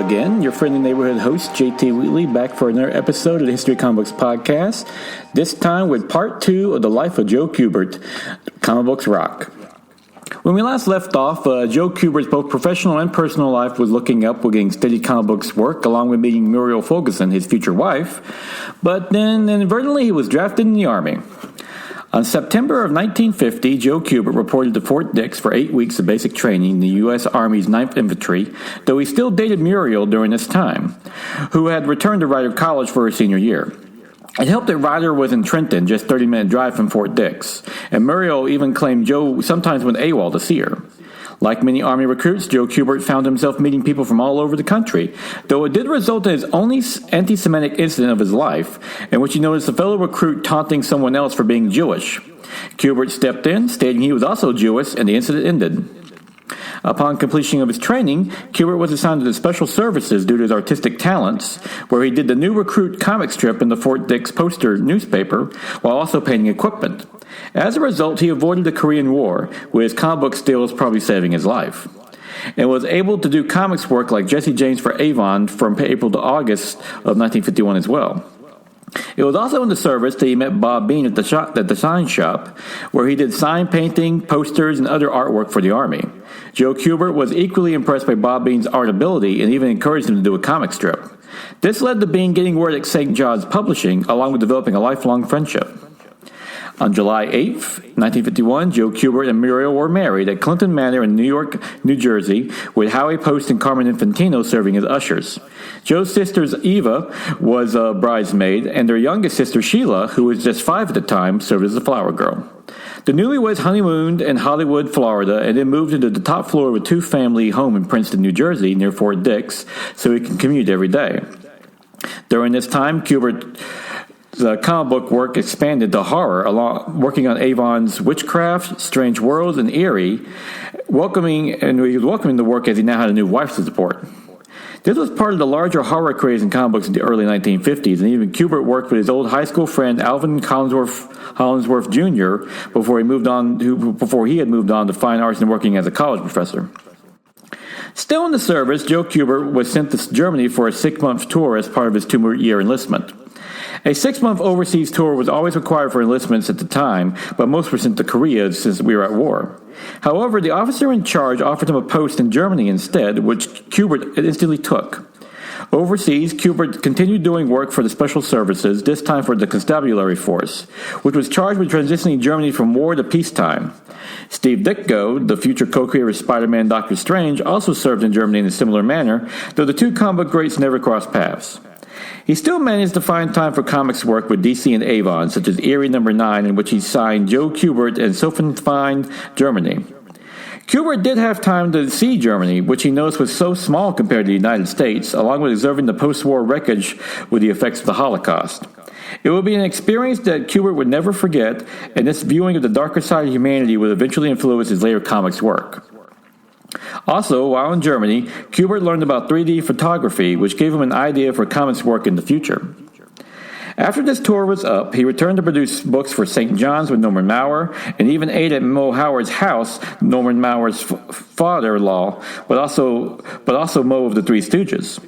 again. Your friendly neighborhood host, JT Wheatley, back for another episode of the History of Comic Books podcast. This time with part 2 of the life of Joe Kubert, Comic Books Rock. When we last left off, Joe Kubert's both professional and personal life was looking up with getting steady comic books work, along with meeting Muriel Fulkerson, his future wife. But then, inadvertently, he was drafted in the Army. On September of 1950, Joe Kubert reported to Fort Dix for 8 weeks of basic training in the U.S. Army's 9th Infantry, though he still dated Muriel during this time, who had returned to Ryder College for her senior year. It helped that Ryder was in Trenton, just 30-minute drive from Fort Dix, and Muriel even claimed Joe sometimes went AWOL to see her. Like many Army recruits, Joe Kubert found himself meeting people from all over the country, though it did result in his only anti-Semitic incident of his life, in which he noticed a fellow recruit taunting someone else for being Jewish. Kubert stepped in, stating he was also Jewish, and the incident ended. Upon completion of his training, Kubert was assigned to the Special Services due to his artistic talents, where he did the New Recruit comic strip in the Fort Dix Poster newspaper, while also painting equipment. As a result, he avoided the Korean War, with his comic book skills probably saving his life, and was able to do comics work like Jesse James for Avon from April to August of 1951 as well. It was also in the service that he met Bob Bean at the sign shop, where he did sign painting, posters, and other artwork for the Army. Joe Kubert was equally impressed by Bob Bean's art ability and even encouraged him to do a comic strip. This led to Bean getting word at St. John's Publishing, along with developing a lifelong friendship. On July 8, 1951, Joe Kubert and Muriel were married at Clinton Manor in New York, New Jersey, with Howie Post and Carmen Infantino serving as ushers. Joe's sister Eva was a bridesmaid, and their youngest sister Sheila, who was just 5 at the time, served as a flower girl. The newlyweds honeymooned in Hollywood, Florida, and then moved into the top floor of a two-family home in Princeton, New Jersey, near Fort Dix, so he can commute every day. During this time, Kubert's comic book work expanded to horror, working on Avon's Witchcraft, Strange Worlds, and Eerie, welcoming the work as he now had a new wife to support. This was part of the larger horror craze in comic books in the early 1950s, and even Kubert worked with his old high school friend Alvin Hollingsworth Jr. before he had moved on to fine arts and working as a college professor. Still in the service, Joe Kubert was sent to Germany for a 6-month tour as part of his 2-year enlistment. A 6-month overseas tour was always required for enlistments at the time, but most were sent to Korea since we were at war. However, the officer in charge offered him a post in Germany instead, which Kubert instantly took. Overseas, Kubert continued doing work for the Special Services, this time for the Constabulary Force, which was charged with transitioning Germany from war to peacetime. Steve Ditko, the future co-creator of Spider-Man Doctor Strange, also served in Germany in a similar manner, though the two comic book greats never crossed paths. He still managed to find time for comics work with DC and Avon, such as Eerie No. 9, in which he signed Joe Kubert and Sophenfein, Germany. Kubert did have time to see Germany, which he noticed was so small compared to the United States, along with observing the post-war wreckage with the effects of the Holocaust. It would be an experience that Kubert would never forget, and this viewing of the darker side of humanity would eventually influence his later comics work. Also, while in Germany, Kubert learned about 3D photography, which gave him an idea for comics work in the future. After this tour was up, he returned to produce books for St. John's with Norman Maurer, and even ate at Mo Howard's house, Norman Maurer's father-in-law, but also Mo of the Three Stooges.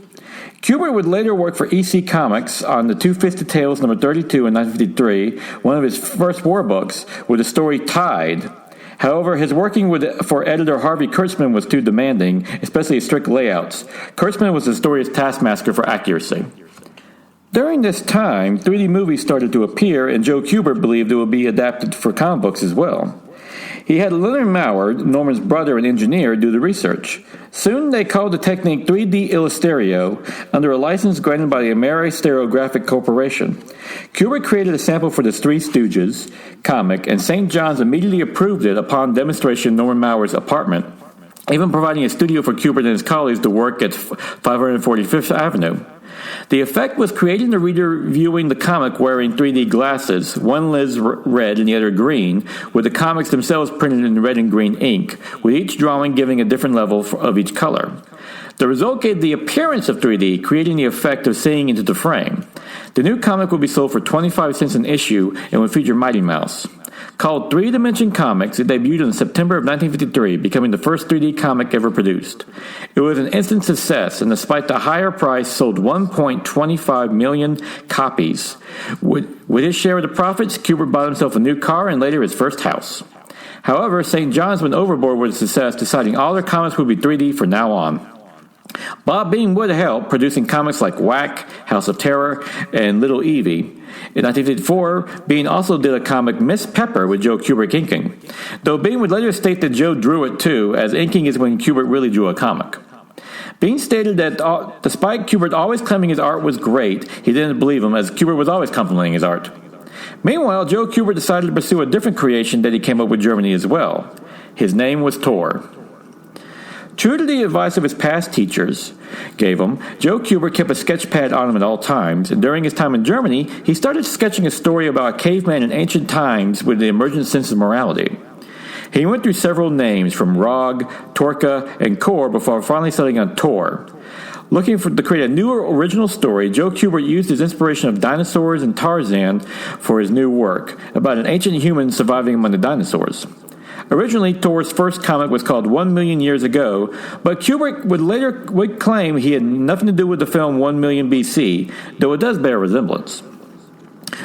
Kubert would later work for EC Comics on the Two-Fisted Tales No. 32 in 1953, one of his first war books, with the story Tide. However, his working for editor Harvey Kurtzman was too demanding, especially his strict layouts. Kurtzman was the story's taskmaster for accuracy. During this time, 3D movies started to appear, and Joe Kubert believed it would be adapted for comic books as well. He had Leonard Maurer, Norman's brother and engineer, do the research. Soon they called the technique 3D Illusterio under a license granted by the Ameri Stereographic Corporation. Kubert created a sample for the Three Stooges comic, and St. John's immediately approved it upon demonstration in Norman Maurer's apartment, even providing a studio for Kubert and his colleagues to work at 545th Avenue. The effect was creating the reader viewing the comic wearing 3D glasses, one lens red and the other green, with the comics themselves printed in red and green ink, with each drawing giving a different level of each color. The result gave the appearance of 3D, creating the effect of seeing into the frame. The new comic would be sold for 25 cents an issue and would feature Mighty Mouse. Called Three Dimension Comics, it debuted in September of 1953, becoming the first 3D comic ever produced. It was an instant success, and despite the higher price, sold 1.25 million copies. With his share of the profits, Kubert bought himself a new car and later his first house. However, St. John's went overboard with success, deciding all their comics would be 3D from now on. Bob Bean would help, producing comics like Whack, House of Terror, and Little Evie. In 1954, Bean also did a comic, Miss Pepper, with Joe Kubert inking. Though Bean would later state that Joe drew it too, as inking is when Kubert really drew a comic. Bean stated that despite Kubert always claiming his art was great, he didn't believe him, as Kubert was always complimenting his art. Meanwhile, Joe Kubert decided to pursue a different creation that he came up with Germany as well. His name was Tor. True to the advice of his past teachers gave him, Joe Kubert kept a sketch pad on him at all times, and during his time in Germany, he started sketching a story about a caveman in ancient times with the emergent sense of morality. He went through several names, from Rog, Torka, and Kor, before finally settling on Tor. Looking to create a new original story, Joe Kubert used his inspiration of dinosaurs and Tarzan for his new work, about an ancient human surviving among the dinosaurs. Originally, Thor's first comic was called 1 Million Years Ago, but Kubert would claim he had nothing to do with the film 1 Million BC, though it does bear resemblance.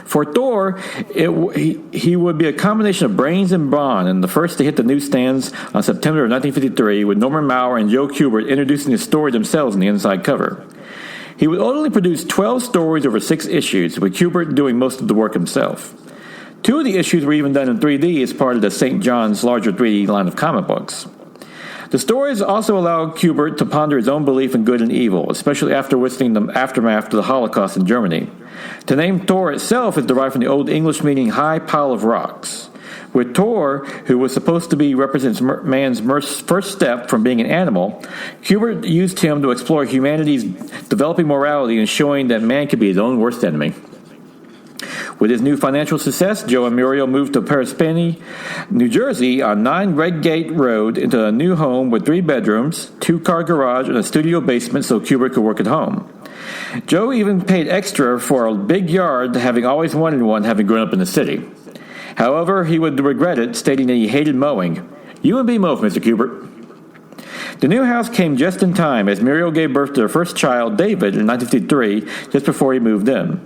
For Thor, he would be a combination of brains and brawn, and the first to hit the newsstands on September of 1953, with Norman Maurer and Joe Kubert introducing the story themselves in the inside cover. He would ultimately produce 12 stories over 6 issues, with Kubert doing most of the work himself. 2 of the issues were even done in 3D as part of the St. John's larger 3D line of comic books. The stories also allowed Kubert to ponder his own belief in good and evil, especially after witnessing the aftermath of the Holocaust in Germany. The name Thor itself is derived from the Old English meaning high pile of rocks. With Thor, who was supposed to represent man's first step from being an animal, Kubert used him to explore humanity's developing morality and showing that man could be his own worst enemy. With his new financial success, Joe and Muriel moved to Parsippany, New Jersey, on 9 Redgate Road into a new home with 3 bedrooms, 2-car garage, and a studio basement so Kubert could work at home. Joe even paid extra for a big yard, having always wanted one, having grown up in the city. However, he would regret it, stating that he hated mowing. "You and me mow, Mr. Kubert." The new house came just in time, as Muriel gave birth to their first child, David, in 1953, just before he moved in.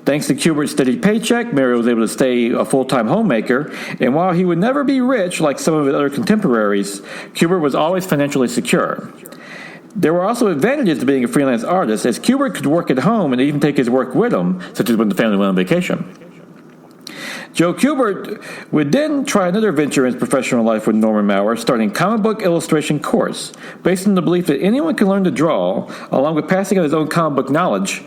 Thanks to Kubert's steady paycheck, Muriel was able to stay a full-time homemaker, and while he would never be rich like some of his other contemporaries, Kubert was always financially secure. There were also advantages to being a freelance artist, as Kubert could work at home and even take his work with him, such as when the family went on vacation. Joe Kubert would then try another venture in his professional life with Norman Maurer, starting a comic book illustration course, based on the belief that anyone can learn to draw, along with passing on his own comic book knowledge,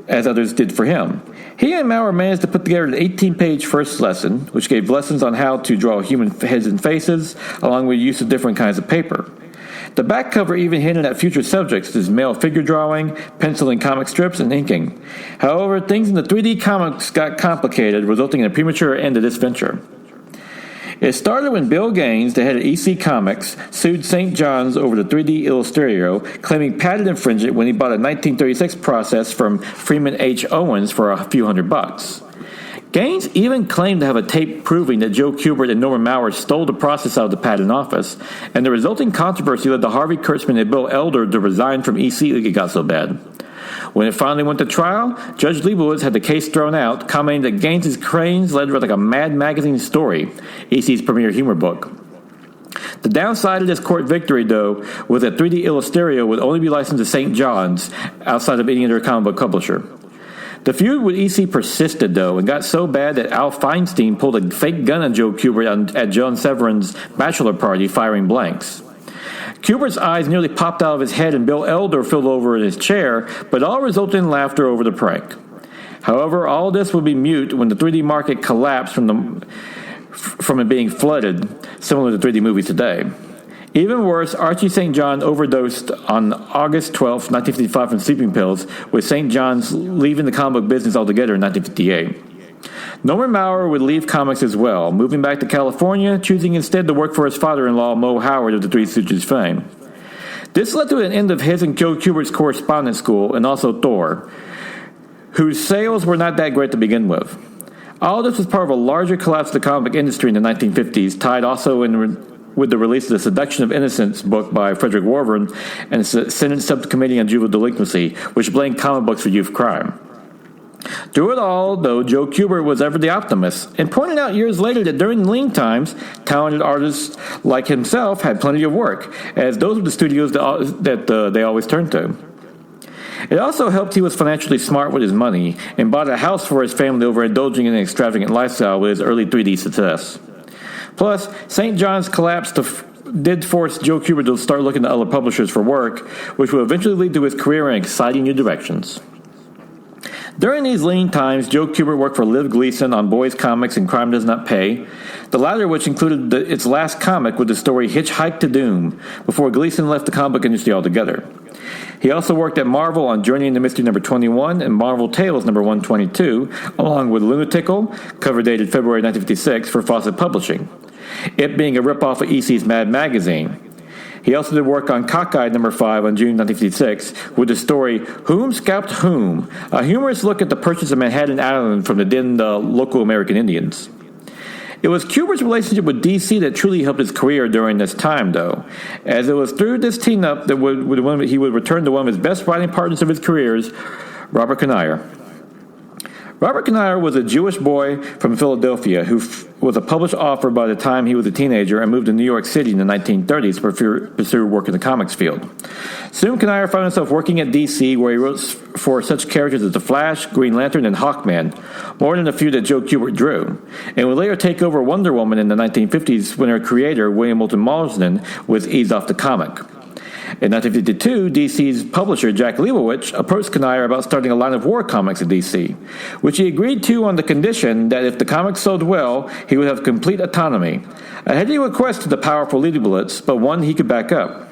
as others did for him. He and Maurer managed to put together an 18-page first lesson, which gave lessons on how to draw human heads and faces, along with use of different kinds of paper. The back cover even hinted at future subjects, such as male figure drawing, penciling comic strips, and inking. However, things in the 3D comics got complicated, resulting in a premature end to this venture. It started when Bill Gaines, the head of EC Comics, sued St. John's over the 3D Illustrario, claiming patent infringement when he bought a 1936 process from Freeman H. Owens for a few $100. Gaines even claimed to have a tape proving that Joe Kubert and Norman Maurer stole the process out of the patent office, and the resulting controversy led to Harvey Kurtzman and Bill Elder to resign from EC when it got so bad. When it finally went to trial, Judge Leibowitz had the case thrown out, commenting that Gaines's claims led like a Mad Magazine story, EC's premier humor book. The downside of this court victory, though, was that 3D Illustrario would only be licensed to St. John's, outside of any other comic book publisher. The feud with EC persisted, though, and got so bad that Al Feinstein pulled a fake gun on Joe Kubert at John Severin's bachelor party, firing blanks. Kubert's eyes nearly popped out of his head, and Bill Elder fell over in his chair, but all resulted in laughter over the prank. However, all this would be mute when the 3D market collapsed from it being flooded, similar to 3D movies today. Even worse, Archie St. John overdosed on August 12, 1955 from sleeping pills, with St. John's leaving the comic book business altogether in 1958. Norman Maurer would leave comics as well, moving back to California, choosing instead to work for his father-in-law, Mo Howard, of the Three Stooges fame. This led to an end of his and Joe Kubert's correspondence school, and also Thor, whose sales were not that great to begin with. All this was part of a larger collapse of the comic book industry in the 1950s, tied also in with the release of the Seduction of Innocence book by Frederick Warburton and the Senate Subcommittee on Juvenile Delinquency, which blamed comic books for youth crime. Through it all, though, Joe Kubert was ever the optimist, and pointed out years later that during lean times, talented artists like himself had plenty of work, as those were the studios that they always turned to. It also helped he was financially smart with his money and bought a house for his family over indulging in an extravagant lifestyle with his early 3D success. Plus, St. John's collapse did force Joe Kubert to start looking to other publishers for work, which would eventually lead to his career in exciting new directions. During these lean times, Joe Kubert worked for Liv Gleason on Boys Comics and Crime Does Not Pay, the latter which included its last comic with the story Hitchhike to Doom, before Gleason left the comic book industry altogether. He also worked at Marvel on Journey into Mystery number 21 and Marvel Tales number 122, along with Lunatical, cover dated February 1956, for Fawcett Publishing, it being a ripoff of EC's Mad Magazine. He also did work on Cockeyed number 5 on June 1956 with the story Whom Scalped Whom, a humorous look at the purchase of Manhattan Island from the then local American Indians. It was Kubert's relationship with DC that truly helped his career during this time, though, as it was through this team-up that he would return to one of his best writing partners of his careers, Robert Kanigher. Robert Kanigher was a Jewish boy from Philadelphia who was a published author by the time he was a teenager and moved to New York City in the 1930s to pursue work in the comics field. Soon, Kanigher found himself working at DC, where he wrote for such characters as The Flash, Green Lantern, and Hawkman, more than a few that Joe Kubert drew, and would later take over Wonder Woman in the 1950s when her creator, William Moulton Marsden, was eased off the comic. In 1952, DC's publisher, Jack Leibowitz, approached Kanigher about starting a line of war comics at DC, which he agreed to on the condition that if the comics sold well, he would have complete autonomy. A heady request to the powerful Leibowitz, but one he could back up.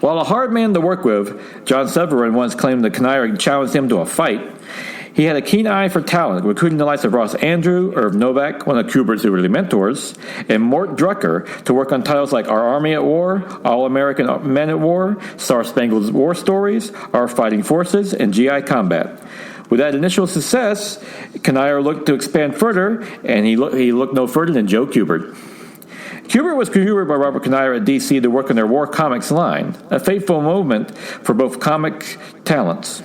While a hard man to work with, John Severin once claimed that Kanigher challenged him to a fight. He had a keen eye for talent, recruiting the likes of Ross Andru, Irv Novak, one of Kubert's early mentors, and Mort Drucker to work on titles like Our Army at War, All-American Men at War, Star-Spangled War Stories, Our Fighting Forces, and GI Combat. With that initial success, Kanigher looked to expand further, and he looked no further than Joe Kubert. Kubert was procured by Robert Kanigher at DC to work on their War Comics line, a fateful moment for both comic talents.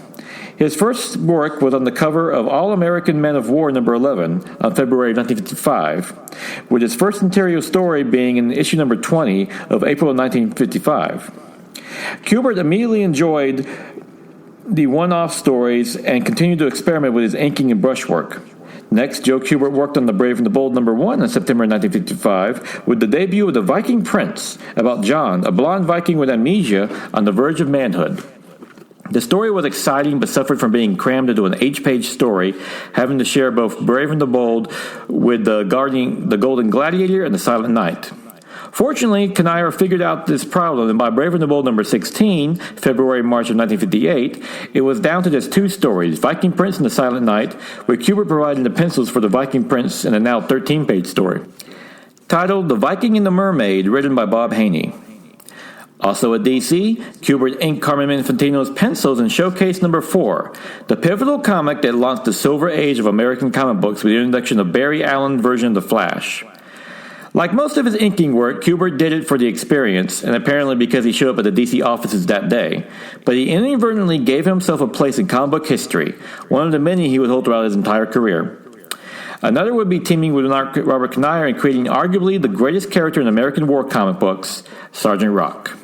His first work was on the cover of All-American Men of War number 11 on February 1955, with his first interior story being in issue number 20 of April 1955. Kubert immediately enjoyed the one-off stories and continued to experiment with his inking and brushwork. Next, Joe Kubert worked on The Brave and the Bold number 1 in September 1955 with the debut of The Viking Prince, about John, a blonde Viking with amnesia on the verge of manhood. The story was exciting but suffered from being crammed into an 8-page story, having to share both Brave and the Bold with the Golden Gladiator and the Silent Knight. Fortunately, Kanigher figured out this problem, and by Brave and the Bold number 16, February-March of 1958, it was down to just 2 stories, Viking Prince and the Silent Knight, with Kubert providing the pencils for the Viking Prince in a now 13-page story. Titled The Viking and the Mermaid, written by Bob Haney. Also at DC, Kubert inked Carmine Infantino's pencils in Showcase number 4, the pivotal comic that launched the silver age of American comic books with the introduction of Barry Allen's version of The Flash. Like most of his inking work, Kubert did it for the experience, and apparently because he showed up at the DC offices that day, but he inadvertently gave himself a place in comic book history, one of the many he would hold throughout his entire career. Another would be teaming with Robert Kanigher and creating arguably the greatest character in American war comic books, Sergeant Rock.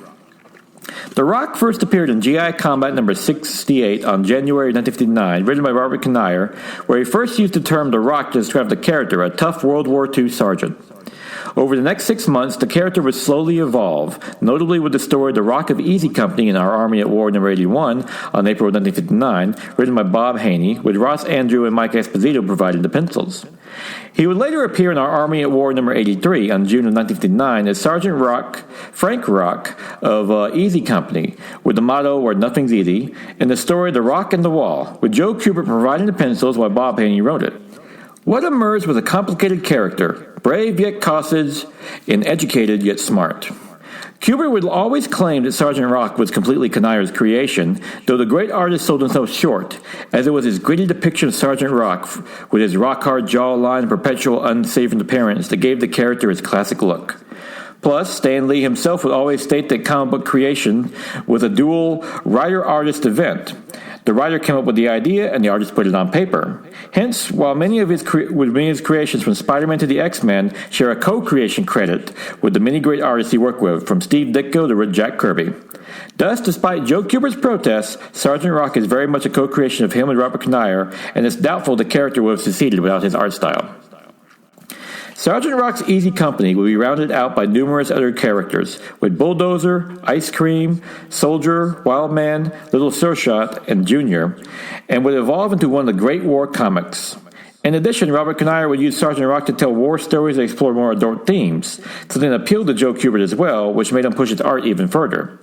The Rock first appeared in GI Combat number 68 on January 1959, written by Robert Kanigher, where he first used the term The Rock to describe the character, a tough World War II sergeant. Over the next 6 months, the character would slowly evolve, notably with the story The Rock of Easy Company in Our Army at War number 81 on April 1959, written by Bob Haney, with Ross Andru and Mike Esposito providing the pencils. He would later appear in Our Army at War number 83 on June of 1959 as Sergeant Rock, Frank Rock of Easy Company, with the motto Where Nothing's Easy, and the story The Rock and the Wall, with Joe Kubert providing the pencils while Bob Haney wrote it. What emerged was a complicated character, brave yet cautious, and educated yet smart. Kubert would always claim that Sergeant Rock was completely Kanire's creation, though the great artist sold himself short, as it was his gritty depiction of Sergeant Rock, with his rock-hard jawline and perpetual unsavoury appearance, that gave the character his classic look. Plus, Stan Lee himself would always state that comic book creation was a dual writer-artist event. The writer came up with the idea, and the artist put it on paper. Hence, while many of his creations from Spider-Man to the X-Men share a co-creation credit with the many great artists he worked with, from Steve Ditko to Jack Kirby. Thus, despite Joe Kubert's protests, Sergeant Rock is very much a co-creation of him and Robert Kanigher, and it's doubtful the character would have succeeded without his art style. Sergeant Rock's easy company will be rounded out by numerous other characters, with Bulldozer, Ice Cream, Soldier, Wildman, Little Sir Shot, and Junior, and would evolve into one of the great war comics. In addition, Robert Kanigher would use Sergeant Rock to tell war stories and explore more adult themes, something that appealed to Joe Kubert as well, which made him push his art even further.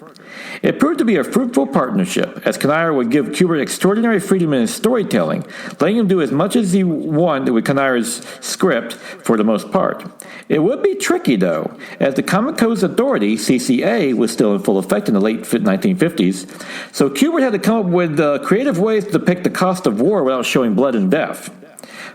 It proved to be a fruitful partnership, as Kanigher would give Kubert extraordinary freedom in his storytelling, letting him do as much as he wanted with Kanigher's script for the most part. It would be tricky, though, as the Comic Codes Authority, CCA, was still in full effect in the late 1950s, so Kubert had to come up with creative ways to depict the cost of war without showing blood and death.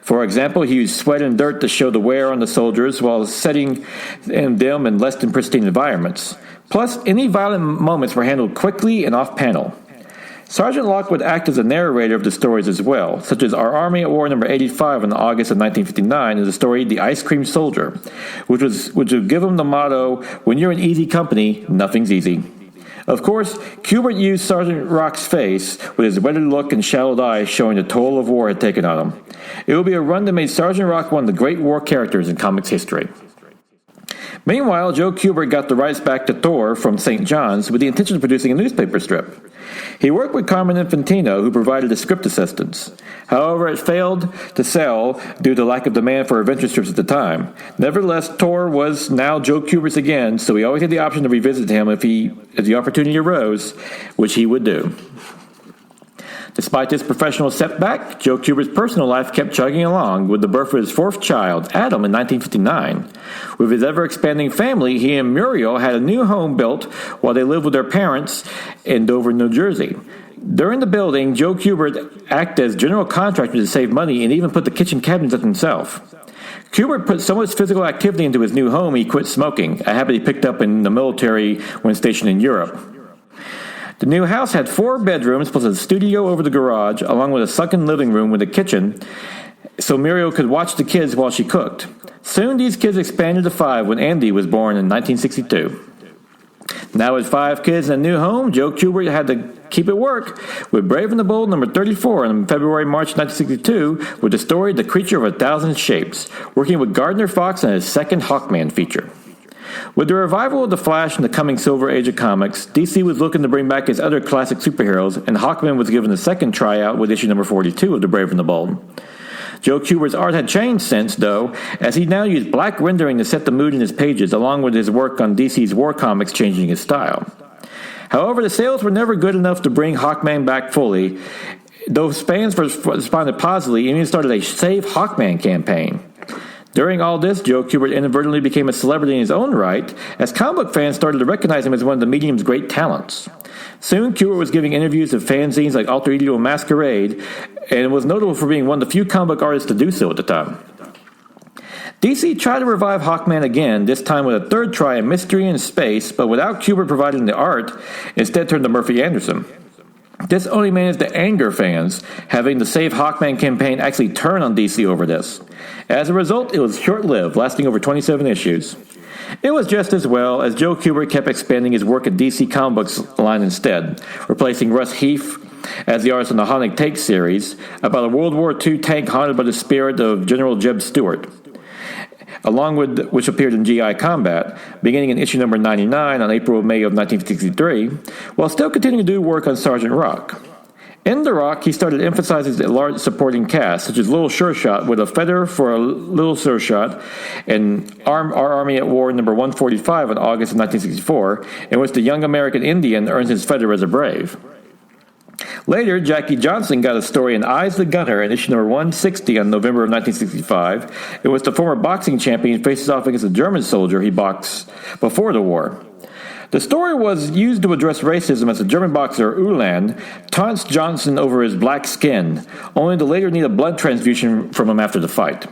For example, he used sweat and dirt to show the wear on the soldiers while setting them in less than pristine environments. Plus, any violent moments were handled quickly and off-panel. Sergeant Locke would act as a narrator of the stories as well, such as Our Army at War number 85 in August of 1959 is the story The Ice Cream Soldier, which would give him the motto, "When you're in easy company, nothing's easy." Of course, Kubert used Sergeant Rock's face, with his weathered look and shadowed eyes showing the toll of war had taken on him. It would be a run that made Sergeant Rock one of the great war characters in comics history. Meanwhile, Joe Kubert got the rights back to Thor from St. John's with the intention of producing a newspaper strip. He worked with Carmen Infantino, who provided the script assistance. However, it failed to sell due to lack of demand for adventure strips at the time. Nevertheless, Thor was now Joe Kubert's again, so he always had the option to revisit him if the opportunity arose, which he would do. Despite this professional setback, Joe Kubert's personal life kept chugging along with the birth of his fourth child, Adam, in 1959. With his ever-expanding family, he and Muriel had a new home built while they lived with their parents in Dover, New Jersey. During the building, Joe Kubert acted as general contractor to save money and even put the kitchen cabinets up himself. Kubert put so much physical activity into his new home he quit smoking, a habit he picked up in the military when stationed in Europe. The new house had 4 bedrooms plus a studio over the garage, along with a sunken living room with a kitchen, so Muriel could watch the kids while she cooked. Soon these kids expanded to 5 when Andy was born in 1962. Now with 5 kids in a new home, Joe Kubert had to keep at work with Brave and the Bold number 34 in February-March 1962 with the story The Creature of a Thousand Shapes, working with Gardner Fox on his second Hawkman feature. With the revival of The Flash and the coming Silver Age of comics, DC was looking to bring back its other classic superheroes, and Hawkman was given a second tryout with issue number 42 of The Brave and the Bold. Joe Kubert's art had changed since, though, as he now used black rendering to set the mood in his pages, along with his work on DC's war comics changing his style. However, the sales were never good enough to bring Hawkman back fully, though fans responded positively and even started a Save Hawkman campaign. During all this, Joe Kubert inadvertently became a celebrity in his own right, as comic book fans started to recognize him as one of the medium's great talents. Soon, Kubert was giving interviews to fanzines like Alter Ego and Masquerade, and was notable for being one of the few comic book artists to do so at the time. DC tried to revive Hawkman again, this time with a third try in Mystery in Space, but without Kubert providing the art, instead turned to Murphy Anderson. This only managed to anger fans, having the Save Hawkman campaign actually turn on DC over this. As a result, it was short-lived, lasting over 27 issues. It was just as well, as Joe Kubert kept expanding his work at DC Comic Books line instead, replacing Russ Heath as the artist on the Haunted Tank series, about a World War II tank haunted by the spirit of General Jeb Stuart, along with which appeared in GI Combat, beginning in issue number 99 on April-May of 1963, while still continuing to do work on Sergeant Rock. In The Rock, he started emphasizing the large supporting cast, such as Little Sure Shot with a feather for a Little Sure Shot, and Our Army at War number 145 in August of 1964, in which the young American Indian earns his feather as a brave. Later, Jackie Johnson got a story in Eyes the Gunner in issue number 160 on November of 1965, in which the former boxing champion faces off against a German soldier he boxed before the war. The story was used to address racism as the German boxer Ulan taunts Johnson over his black skin, only to later need a blood transfusion from him after the fight.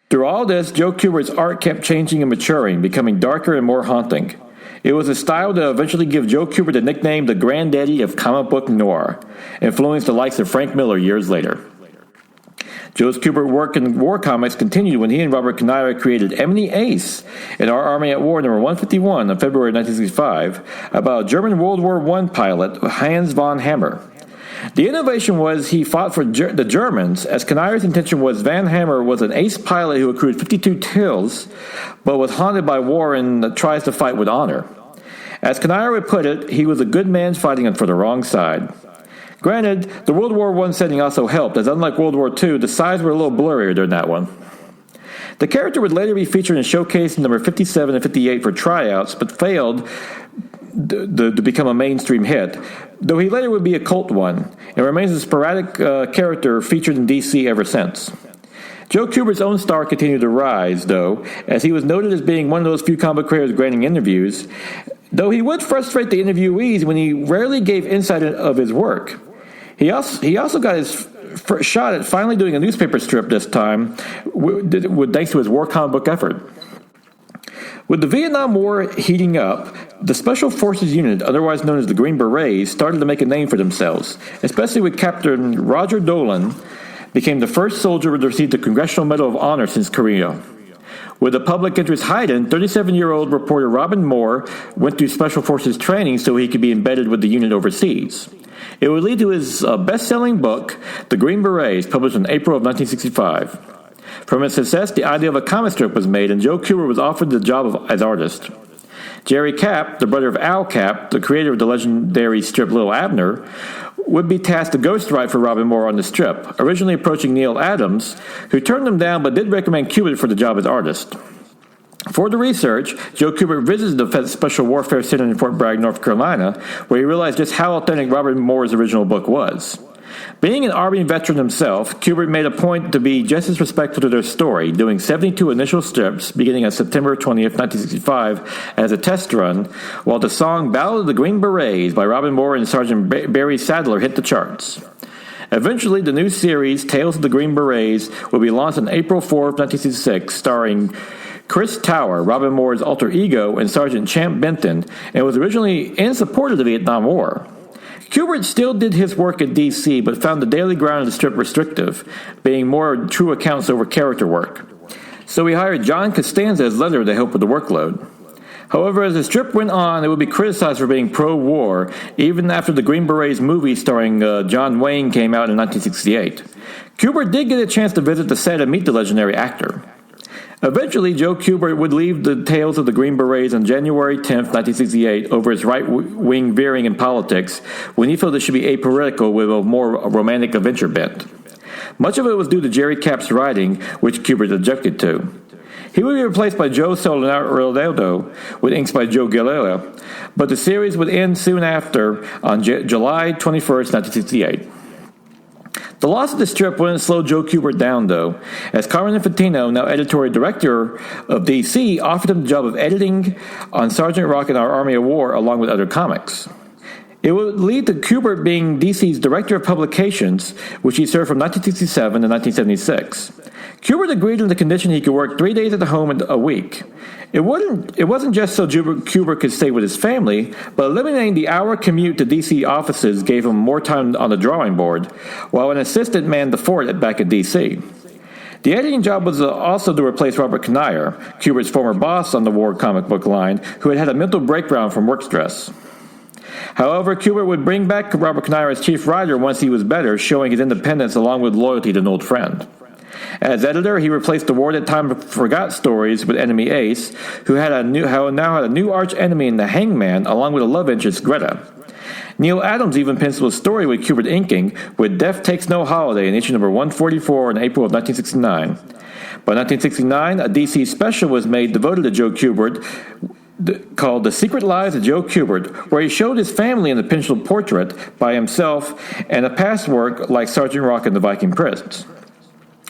Through all this, Joe Kubert's art kept changing and maturing, becoming darker and more haunting. It was a style that eventually gave Joe Kubert the nickname the Granddaddy of comic book noir, influenced the likes of Frank Miller years later. Joe Kubert's work in war comics continued when he and Robert Kanigher created Emily Ace in Our Army at War number 151 on February 1965 about a German World War I pilot, Hans von Hammer. The innovation was he fought for the Germans, as Kanigher's intention was Van Hammer was an ace pilot who accrued 52 kills, but was haunted by war and tries to fight with honor. As Kanigher would put it, he was a good man fighting for the wrong side. Granted, the World War I setting also helped, as unlike World War II, the sides were a little blurrier during that one. The character would later be featured in Showcase number 57 and 58 for tryouts, but failed to become a mainstream hit, though he later would be a cult one, and remains a sporadic character featured in DC ever since. Joe Kubert's own star continued to rise, though, as he was noted as being one of those few comic creators granting interviews, though he would frustrate the interviewees when he rarely gave insight of his work. He also got his shot at finally doing a newspaper strip this time, thanks to his war comic book effort. With the Vietnam War heating up, the Special Forces Unit, otherwise known as the Green Berets, started to make a name for themselves, especially with Captain Roger Dolan became the first soldier to receive the Congressional Medal of Honor since Korea. With the public interest heightened, 37-year-old reporter Robin Moore went through Special Forces training so he could be embedded with the unit overseas. It would lead to his best-selling book, The Green Berets, published in April of 1965. From its success, the idea of a comic strip was made, and Joe Kubert was offered the job as artist. Jerry Cap, the brother of Al Cap, the creator of the legendary strip Little Abner, would be tasked to ghostwrite for Robin Moore on the strip, originally approaching Neil Adams, who turned him down but did recommend Kubert for the job as artist. For the research, Joe Kubert visited the Special Warfare Center in Fort Bragg, North Carolina, where he realized just how authentic Robert Moore's original book was. Being an Army veteran himself, Kubert made a point to be just as respectful to their story, doing 72 initial strips beginning on September 20th, 1965 as a test run, while the song Ballad of the Green Berets by Robin Moore and Sergeant Barry Sadler hit the charts. Eventually, the new series, Tales of the Green Berets, will be launched on April 4th, 1966, starring Chris Tower, Robin Moore's alter ego, and Sergeant Champ Benton, and was originally in support of the Vietnam War. Kubert still did his work at DC, but found the daily grind of the strip restrictive, being more true accounts over character work. So he hired John Costanza as letterer to help with the workload. However, as the strip went on, it would be criticized for being pro-war, even after the Green Berets movie starring John Wayne came out in 1968. Kubert did get a chance to visit the set and meet the legendary actor. Eventually, Joe Kubert would leave the Tales of the Green Berets on January 10, 1968, over his right-wing veering in politics, when he felt it should be apolitical with a more romantic adventure bent. Much of it was due to Jerry Cap's writing, which Kubert objected to. He would be replaced by Joe Soldado, with inks by Joe Gallela, but the series would end soon after, on July 21, 1968. The loss of the strip wouldn't slow Joe Kubert down, though, as Carmen Infantino, now editorial director of DC, offered him the job of editing on Sergeant Rock and Our Army of War, along with other comics. It would lead to Kubert being DC's director of publications, which he served from 1967 to 1976. Kubert agreed on the condition he could work 3 days at the home a week. It wasn't just so Kubert could stay with his family, but eliminating the hour commute to DC offices gave him more time on the drawing board, while an assistant manned the fort back at DC. The editing job was also to replace Robert Kanigher, Kubert's former boss on the war comic book line, who had a mental breakdown from work stress. However, Kubert would bring back Robert Kanigher as chief writer once he was better, showing his independence along with loyalty to an old friend. As editor, he replaced the War That Time Forgot stories with Enemy Ace, who now had a new arch enemy in the Hangman, along with a love interest, Greta. Neil Adams even penciled a story with Kubert inking, with Death Takes No Holiday in issue number 144 in April of 1969. By 1969, a DC special was made devoted to Joe Kubert, called The Secret Lives of Joe Kubert, where he showed his family in a pencil portrait by himself and a past work like Sergeant Rock and the Viking Prince.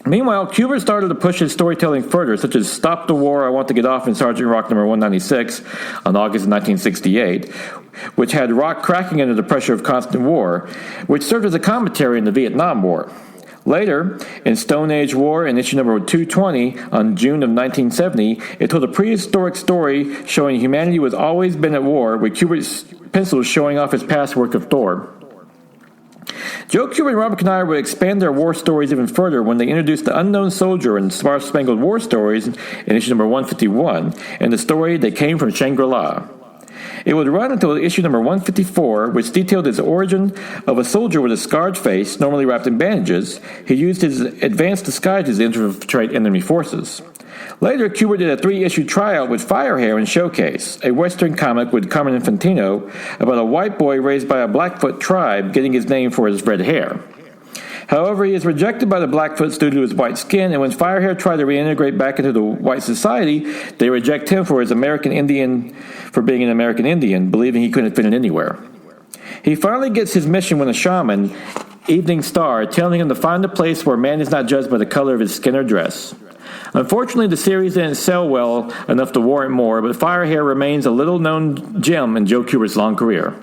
Meanwhile, Kubert started to push his storytelling further, such as Stop the War, I Want to Get Off in Sergeant Rock number 196 on August 1968, which had Rock cracking under the pressure of constant war, which served as a commentary in the Vietnam War. Later, in Stone Age War, in issue number 220 on June of 1970, it told a prehistoric story showing humanity was always been at war, with Kubert's pencils showing off his past work of Thor. Joe Kubert and Robert Kanigher would expand their war stories even further when they introduced the Unknown Soldier in Star Spangled War Stories in issue number 151, and the story They Came from Shangri-La. It would run until issue number 154, which detailed his origin of a soldier with a scarred face, normally wrapped in bandages. He used his advanced disguises to infiltrate enemy forces. Later, Kubert did a 3-issue tryout with Firehair in Showcase, a Western comic with Carmen Infantino about a white boy raised by a Blackfoot tribe getting his name for his red hair. However, he is rejected by the Blackfoots due to his white skin, and when Firehair tried to reintegrate back into the white society, they reject him for being an American Indian, believing he couldn't fit in anywhere. He finally gets his mission when a shaman, Evening Star, telling him to find a place where man is not judged by the color of his skin or dress. Unfortunately, the series didn't sell well enough to warrant more, but Firehair remains a little-known gem in Joe Kubert's long career.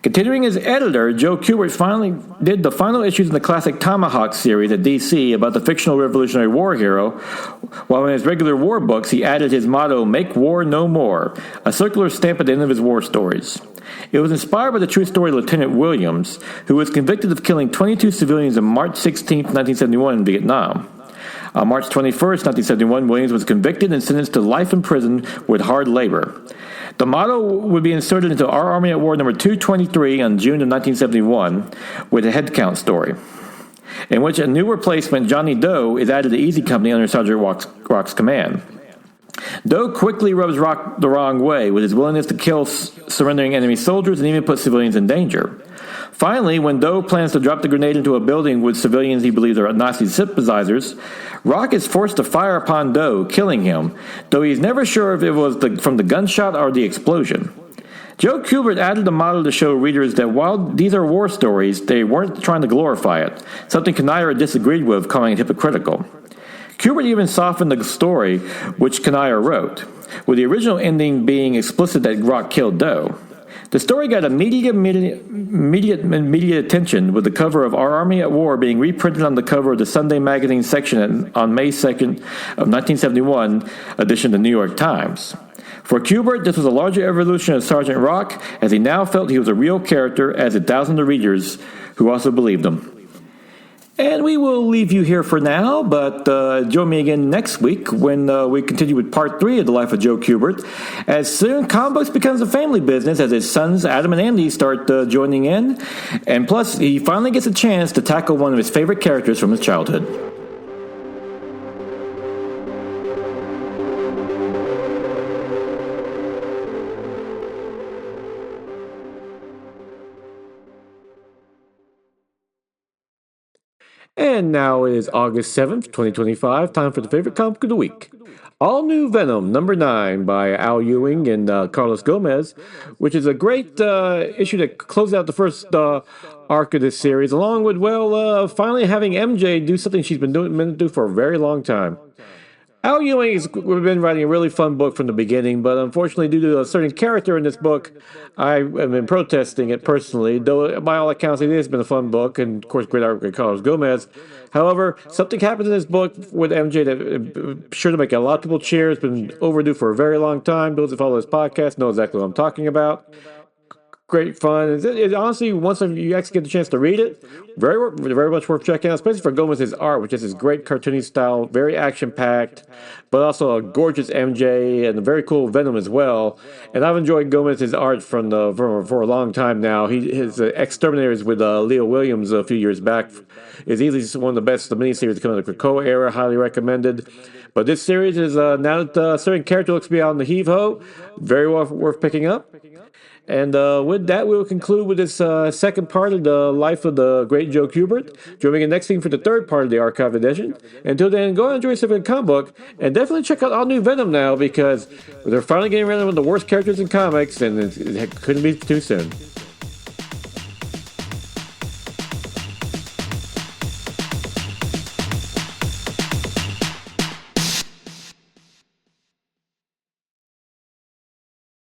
Continuing as editor, Joe Kubert finally did the final issues in the classic Tomahawk series at DC about the fictional Revolutionary War hero, while in his regular war books he added his motto, Make War No More, a circular stamp at the end of his war stories. It was inspired by the true story of Lieutenant Williams, who was convicted of killing 22 civilians on March 16, 1971 in Vietnam. On March 21, 1971, Williams was convicted and sentenced to life in prison with hard labor. The motto would be inserted into Our Army at War number 223 on June of 1971 with a headcount story, in which a new replacement, Johnny Doe, is added to Easy Company under Sergeant Rock's command. Doe quickly rubs Rock the wrong way with his willingness to kill surrendering enemy soldiers and even put civilians in danger. Finally, when Doe plans to drop the grenade into a building with civilians he believes are Nazi sympathizers, Rock is forced to fire upon Doe, killing him, though he's never sure if it was from the gunshot or the explosion. Joe Kubert added the motto to show readers that while these are war stories, they weren't trying to glorify it, something Kanigher disagreed with, calling it hypocritical. Kubert even softened the story, which Kanigher wrote, with the original ending being explicit that Rock killed Doe. The story got immediate attention, with the cover of Our Army at War being reprinted on the cover of the Sunday Magazine section on May 2nd of 1971 edition of the New York Times. For Kubert, this was a larger evolution of Sergeant Rock, as he now felt he was a real character, as did thousands of readers who also believed him. And we will leave you here for now, but join me again next week when we continue with part 3 of the life of Joe Kubert, as soon comic books becomes a family business as his sons Adam and Andy start joining in, and plus he finally gets a chance to tackle one of his favorite characters from his childhood. And now it is August 7th, 2025, time for the favorite comic book of the week. All New Venom, number 9, by Al Ewing and Carlos Gomez, which is a great issue that closes out the first arc of this series, along with, finally having MJ do something she's been meant to do for a very long time. Al Ewing has been writing a really fun book from the beginning, but unfortunately, due to a certain character in this book, I have been protesting it personally, though by all accounts it has been a fun book, and of course, great art by Carlos Gomez. However, something happened in this book with MJ that sure to make a lot of people cheer. It's been overdue for a very long time. Those who follow this podcast know exactly what I'm talking about. Great fun. It honestly, once you actually get the chance to read it, very much worth checking out, especially for Gomez's art, which is his great cartoony style, very action-packed, but also a gorgeous MJ and a very cool Venom as well. And I've enjoyed Gomez's art for a long time now. His Exterminators with Leo Williams a few years back is easily one of the best miniseries to come out of the Krakoa era, highly recommended. But this series is, now that a certain character looks to be out in the heave-ho, very worth picking up. And with that, we will conclude with this second part of the life of the great Joe Kubert. Join me again next week for the third part of the archive edition. Until then, go and enjoy yourself in a comic book, and definitely check out All New Venom now, because they're finally getting rid of one of the worst characters in comics, and it couldn't be too soon.